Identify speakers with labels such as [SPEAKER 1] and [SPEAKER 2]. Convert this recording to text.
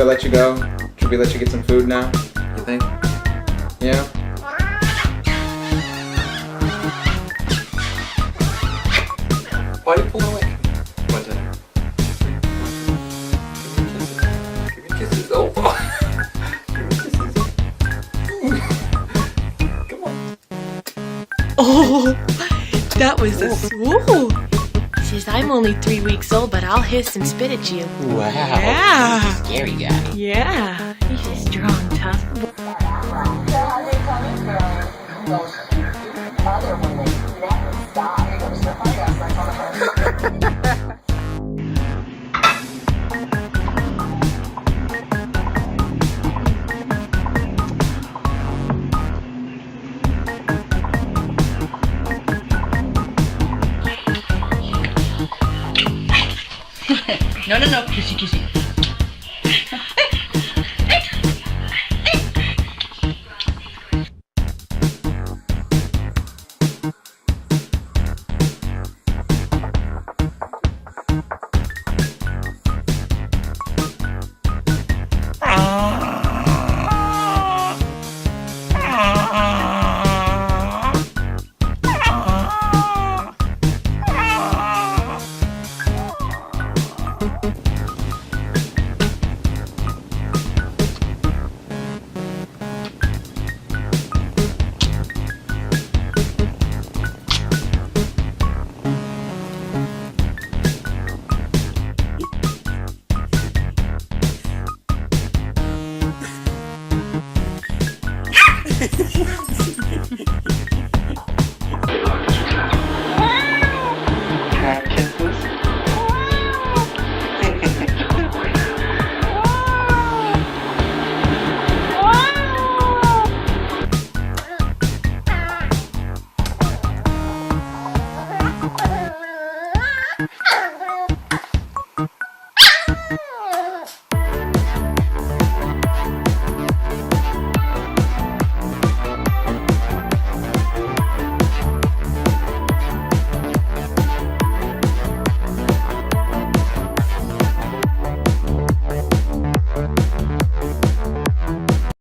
[SPEAKER 1] let you go? Should we let you get some food now? You think? Yeah? Why are you pulling away? One time. Give me kisses. Oh, give me kisses. Come on.
[SPEAKER 2] Oh, that was a swoop. Says I'm only 3 weeks old, but I'll hiss and spit at you.
[SPEAKER 3] Wow.
[SPEAKER 2] Yeah.
[SPEAKER 3] He's a scary guy.
[SPEAKER 2] Yeah. He's a strong, tough boy.
[SPEAKER 3] No, kissy, kissy.